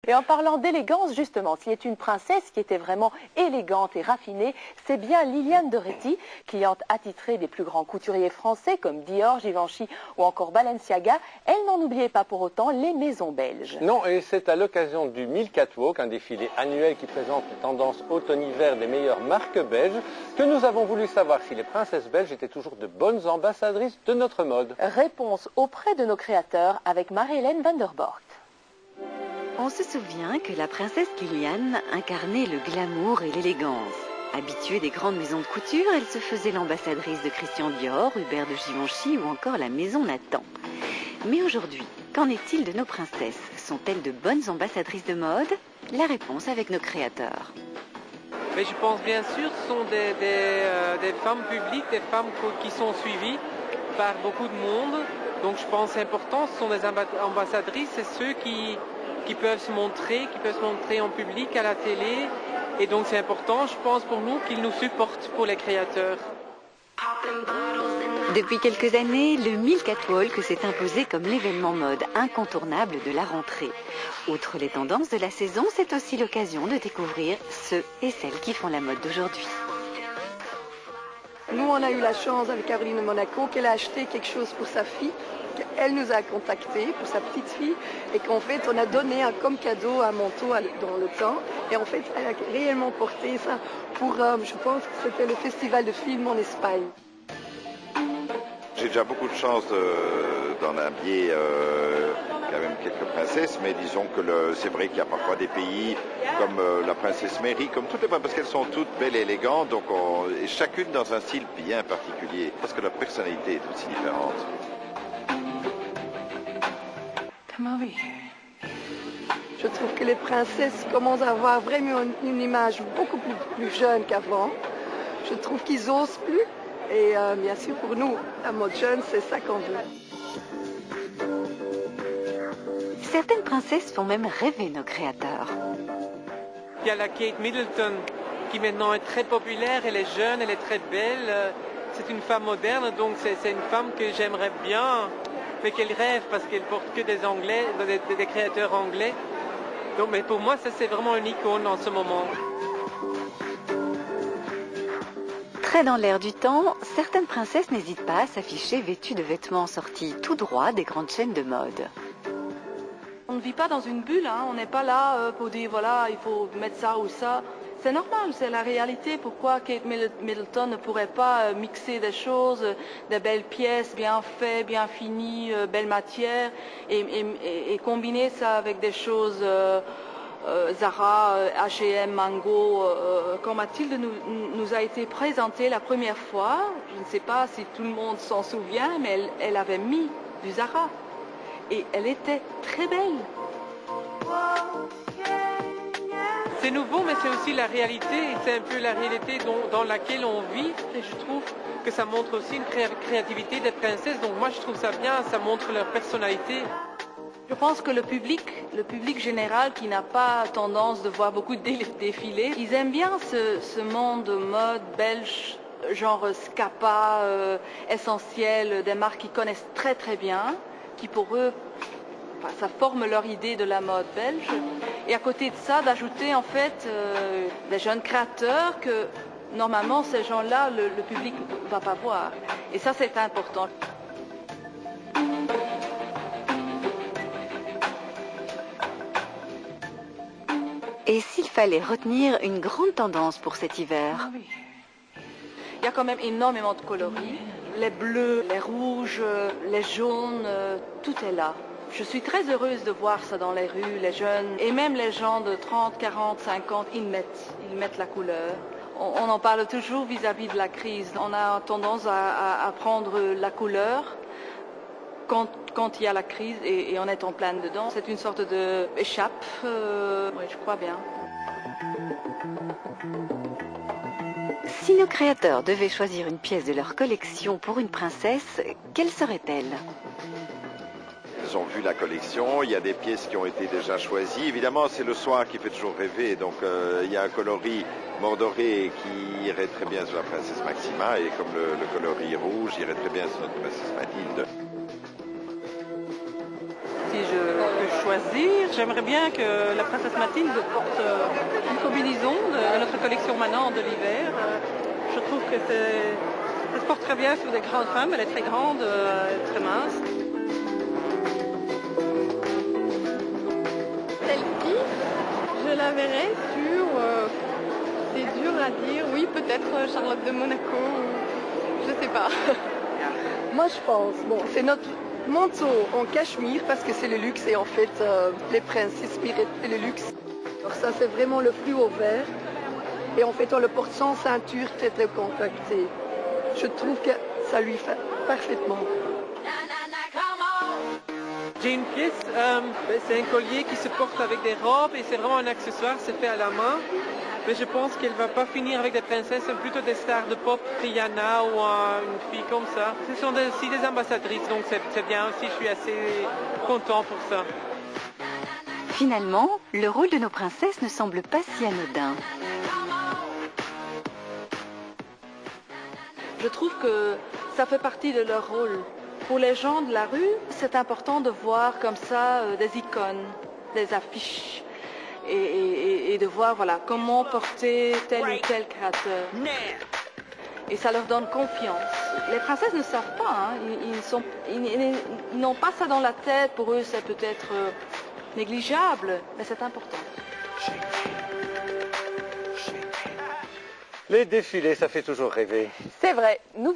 Et en parlant d'élégance, justement, s'il est une princesse qui était vraiment élégante et raffinée, c'est bien Liliane de Réty, cliente attitrée des plus grands couturiers français comme Dior, Givenchy ou encore Balenciaga. Elle n'en oubliait pas pour autant les maisons belges. Non, et c'est à l'occasion du Milk Catwalk, un défilé annuel qui présente les tendances automne-hiver des meilleures marques belges, que nous avons voulu savoir si les princesses belges étaient toujours de bonnes ambassadrices de notre mode. Réponse auprès de nos créateurs avec Marie-Hélène van der Borgt. On se souvient que la princesse Liliane incarnait le glamour et l'élégance. Habituée des grandes maisons de couture, elle se faisait l'ambassadrice de Christian Dior, Hubert de Givenchy ou encore la maison Nathan. Mais aujourd'hui, qu'en est-il de nos princesses? Sont-elles de bonnes ambassadrices de mode? La réponse avec nos créateurs. Mais je pense bien sûr ce sont des femmes publiques, des femmes qui sont suivies par beaucoup de monde. Donc je pense important, ce sont des ambassadrices, c'est ceux qui peuvent se montrer en public, à la télé. Et donc c'est important, je pense, pour nous, qu'ils nous supportent pour les créateurs. Depuis quelques années, le Milk Catwalk s'est imposé comme l'événement mode incontournable de la rentrée. Outre les tendances de la saison, c'est aussi l'occasion de découvrir ceux et celles qui font la mode d'aujourd'hui. Nous, on a eu la chance avec Caroline de Monaco qu'elle a acheté quelque chose pour sa fille, qu'elle nous a contacté pour sa petite fille et qu'en fait, on a donné comme cadeau un manteau dans le temps. Et en fait, elle a réellement porté ça pour, je pense que c'était le festival de films en Espagne. J'ai déjà beaucoup de chance d'en habiller quand même quelques princesses, mais disons que c'est vrai qu'il y a parfois des pays comme la princesse Mary, comme toutes les femmes, parce qu'elles sont toutes belles et élégantes, donc et chacune dans un style bien particulier, parce que leur personnalité est aussi différente. Je trouve que les princesses commencent à avoir vraiment une image beaucoup plus jeune qu'avant. Je trouve qu'ils osent plus. Et bien sûr, pour nous, la mode jeune, c'est ça qu'on veut. Certaines princesses font même rêver nos créateurs. Il y a la Kate Middleton, qui maintenant est très populaire, elle est jeune, elle est très belle. C'est une femme moderne, donc c'est une femme que j'aimerais bien, mais qu'elle rêve parce qu'elle porte que des Anglais, des créateurs anglais. Donc, mais pour moi, ça c'est vraiment une icône en ce moment. Très dans l'air du temps, certaines princesses n'hésitent pas à s'afficher vêtues de vêtements sortis tout droit des grandes chaînes de mode. On ne vit pas dans une bulle, hein. On n'est pas là pour dire voilà, il faut mettre ça ou ça. C'est normal, c'est la réalité. Pourquoi Kate Middleton ne pourrait pas mixer des choses, des belles pièces bien faites, bien finies, belles matières, et combiner ça avec des choses Zara, H&M, Mango, quand Mathilde nous a été présentée la première fois, je ne sais pas si tout le monde s'en souvient, mais elle avait mis du Zara. Et elle était très belle. C'est nouveau, mais c'est aussi la réalité. C'est un peu la réalité dans laquelle on vit. Et je trouve que ça montre aussi une créativité des princesses. Donc moi, je trouve ça bien. Ça montre leur personnalité. Je pense que le public général qui n'a pas tendance de voir beaucoup de défilés, ils aiment bien ce monde de mode belge, genre Scapa, Essentiel, des marques qu'ils connaissent très très bien, qui pour eux, ça forme leur idée de la mode belge. Et à côté de ça, d'ajouter en fait des jeunes créateurs que normalement ces gens-là, le public ne va pas voir. Et ça c'est important. Et s'il fallait retenir une grande tendance pour cet hiver? Il y a quand même énormément de coloris. Les bleus, les rouges, les jaunes, tout est là. Je suis très heureuse de voir ça dans les rues, les jeunes. Et même les gens de 30, 40, 50, ils mettent la couleur. On en parle toujours vis-à-vis de la crise. On a tendance à prendre la couleur quand il y a la crise et on est en plein dedans. C'est une sorte d'échappe, oui, je crois bien. Si nos créateurs devaient choisir une pièce de leur collection pour une princesse, quelle serait-elle? Ils ont vu la collection, il y a des pièces qui ont été déjà choisies. Évidemment, c'est le soir qui fait toujours rêver. Donc, il y a un coloris mordoré qui irait très bien sur la princesse Maxima. Et comme le coloris rouge irait très bien sur notre princesse Mathilde. Si je peux choisir. J'aimerais bien que la princesse Mathilde porte une combinaison de notre collection maintenant de l'hiver. Je trouve que ça se porte très bien sur des grandes femmes. Elle est très grande, très mince. Celle-ci, je la verrai sur, c'est dur à dire, oui peut-être Charlotte de Monaco, je sais pas. Moi je pense, bon, c'est notre manteau en cachemire parce que c'est le luxe et en fait les princesses méritent le luxe. Alors ça c'est vraiment le fluo vert et en fait on le porte sans ceinture très compactée. Je trouve que ça lui fait parfaitement. J'ai une pièce, c'est un collier qui se porte avec des robes et c'est vraiment un accessoire, c'est fait à la main. Mais je pense qu'elle ne va pas finir avec des princesses, c'est plutôt des stars de pop, Rihanna ou une fille comme ça. Ce sont aussi des ambassadrices, donc c'est bien aussi, je suis assez content pour ça. Finalement, le rôle de nos princesses ne semble pas si anodin. Je trouve que ça fait partie de leur rôle. Pour les gens de la rue, c'est important de voir comme ça des icônes, des affiches et de voir voilà, comment porter tel ou tel créateur. Et ça leur donne confiance. Les princesses ne savent pas, hein. Ils n'ont pas ça dans la tête. Pour eux, c'est peut-être négligeable, mais c'est important. Les défilés, ça fait toujours rêver. C'est vrai.